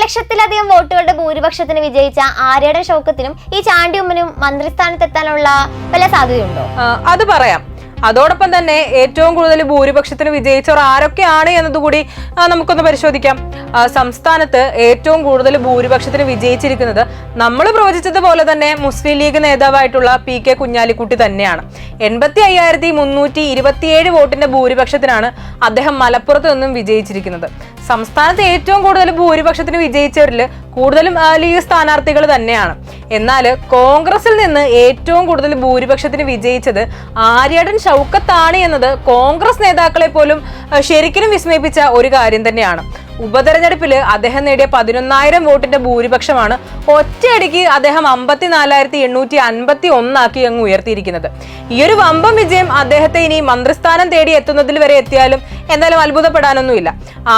ലക്ഷത്തിലധികം വോട്ടുകളുടെ ഭൂരിപക്ഷത്തിന് വിജയിച്ച ആര്യാടൻ ഷൗക്കത്തിനും ഈ ചാണ്ടി ഉമ്മനും മന്ത്രിസ്ഥാനത്തെത്താനുള്ള വല്ല സാധ്യതയുണ്ടോ? അത് പറയാം. അതോടൊപ്പം തന്നെ ഏറ്റവും കൂടുതൽ ഭൂരിപക്ഷത്തിന് വിജയിച്ചവർ ആരൊക്കെയാണ് എന്നതുകൂടി നമുക്കൊന്ന് പരിശോധിക്കാം. സംസ്ഥാനത്ത് ഏറ്റവും കൂടുതൽ ഭൂരിപക്ഷത്തിന് വിജയിച്ചിരിക്കുന്നത് നമ്മൾ പ്രവചിച്ചതുപോലെ തന്നെ മുസ്ലിം ലീഗ് നേതാവായിട്ടുള്ള PK കുഞ്ഞാലിക്കുട്ടി തന്നെയാണ്. 85,327 വോട്ടിന്റെ ഭൂരിപക്ഷത്തിനാണ് അദ്ദേഹം മലപ്പുറത്ത് നിന്നും വിജയിച്ചിരിക്കുന്നത്. സംസ്ഥാനത്ത് ഏറ്റവും കൂടുതൽ ഭൂരിപക്ഷത്തിന് വിജയിച്ചവരിൽ കൂടുതലും ലീഗ് സ്ഥാനാർത്ഥികൾ തന്നെയാണ്. എന്നാൽ കോൺഗ്രസിൽ നിന്ന് ഏറ്റവും കൂടുതൽ ഭൂരിപക്ഷത്തിന് വിജയിച്ചത് ആര്യാടൻ ഷൗക്കത്താണ് എന്നത് കോൺഗ്രസ് നേതാക്കളെ പോലും ശരിക്കും വിസ്മയിപ്പിച്ച ഒരു കാര്യം തന്നെയാണ്. ഉപതെരഞ്ഞെടുപ്പിൽ അദ്ദേഹം നേടിയ 11,000 വോട്ടിന്റെ ഭൂരിപക്ഷമാണ് ഒറ്റയടിക്ക് അദ്ദേഹം 54,851 ആക്കി അങ്ങ് ഉയർത്തിയിരിക്കുന്നത്. ഈ ഒരു വമ്പം വിജയം അദ്ദേഹത്തെ ഇനി മന്ത്രിസ്ഥാനം തേടി എത്തുന്നതിൽ വരെ എത്തിയാലും എന്തായാലും അത്ഭുതപ്പെടാനൊന്നുമില്ല.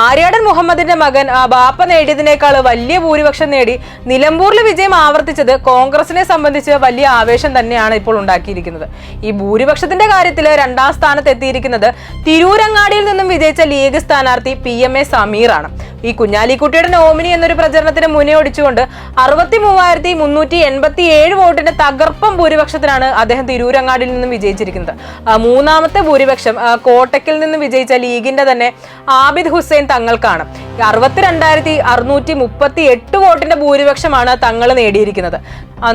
ആര്യാടൻ മുഹമ്മദിന്റെ മകൻ ബാപ്പ നേടിയതിനേക്കാൾ വലിയ ഭൂരിപക്ഷം നേടി നിലമ്പൂരിലെ വിജയം ആവർത്തിച്ചത് കോൺഗ്രസിനെ സംബന്ധിച്ച് വലിയ ആവേശം തന്നെയാണ് ഇപ്പോൾ ഉണ്ടാക്കിയിരിക്കുന്നത്. ഈ ഭൂരിപക്ഷത്തിന്റെ കാര്യത്തിൽ 2ാം സ്ഥാനത്ത് എത്തിയിരിക്കുന്നത് തിരൂരങ്ങാടിയിൽ നിന്നും വിജയിച്ച ലീഗ് സ്ഥാനാർത്ഥി PMA സമീറാണ്. ഈ കുഞ്ഞാലിക്കുട്ടിയുടെ നോമിനി എന്നൊരു പ്രചരണത്തിന് മുന്നോടിച്ചുകൊണ്ട് 63,387 വോട്ടിന്റെ തകർപ്പം ഭൂരിപക്ഷത്തിനാണ് അദ്ദേഹം തിരൂരങ്ങാടിയിൽ നിന്നും വിജയിച്ചിരിക്കുന്നത്. 3ാമത്തെ ഭൂരിപക്ഷം കോട്ടയ്ക്കിൽ നിന്ന് വിജയിച്ച ലീഗിന്റെ തന്നെ ആബിദ് ഹുസൈൻ തങ്ങൾക്കാണ്. 62,638 വോട്ടിന്റെ ഭൂരിപക്ഷമാണ് തങ്ങൾ നേടിയിരിക്കുന്നത്.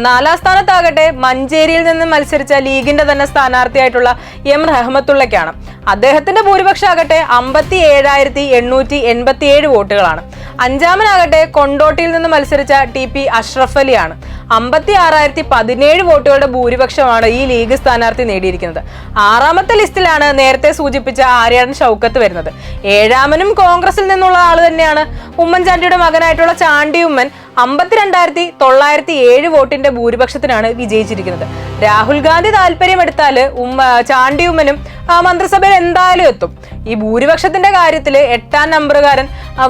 4ാം സ്ഥാനത്താകട്ടെ മഞ്ചേരിയിൽ നിന്ന് മത്സരിച്ച ലീഗിന്റെ തന്നെ സ്ഥാനാർത്ഥിയായിട്ടുള്ള M റഹ്മത്തുള്ളയ്ക്കാണ്. അദ്ദേഹത്തിന്റെ ഭൂരിപക്ഷം ആകട്ടെ 57,887 വോട്ടുകളാണ്. 5ാമനാകട്ടെ കൊണ്ടോട്ടിയിൽ നിന്ന് മത്സരിച്ച TP അഷ്റഫ് അലിയാണ്. 56,017 വോട്ടുകളുടെ ഭൂരിപക്ഷമാണ് ഈ ലീഗ് സ്ഥാനാർത്ഥി നേടിയിരിക്കുന്നത്. 6ാമത്തെ ലിസ്റ്റിലാണ് നേരത്തെ സൂചിപ്പിച്ച ആര്യാടൻ ഷൗക്കത്ത് വരുന്നത്. 7ാമനും കോൺഗ്രസിൽ നിന്നുള്ള ആള് തന്നെയാണ്. ഉമ്മൻചാണ്ടിയുടെ മകനായിട്ടുള്ള ചാണ്ടി ഉമ്മൻ 52,907 വോട്ടിന്റെ ഭൂരിപക്ഷത്തിനാണ് വിജയിച്ചിരിക്കുന്നത്. രാഹുൽ ഗാന്ധി താല്പര്യമെടുത്താൽ ചാണ്ടി ഉമ്മനും മന്ത്രിസഭയിൽ എന്തായാലും എത്തും. ഈ ഭൂരിപക്ഷത്തിന്റെ കാര്യത്തിൽ 8ാം നമ്പറുകാരൻ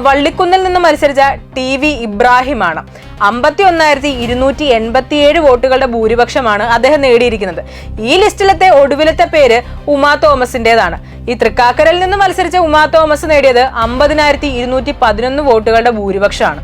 വള്ളിക്കുന്നിൽ നിന്ന് മത്സരിച്ച TV ഇബ്രാഹിമാണ്. 51,287 വോട്ടുകളുടെ ഭൂരിപക്ഷമാണ് അദ്ദേഹം നേടിയിരിക്കുന്നത്. ഈ ലിസ്റ്റിലത്തെ ഒടുവിലത്തെ പേര് ഉമാ തോമസിന്റേതാണ്. ഈ തൃക്കാക്കരയിൽ നിന്ന് മത്സരിച്ച ഉമാ തോമസ് നേടിയത് 50,211 വോട്ടുകളുടെ ഭൂരിപക്ഷമാണ്.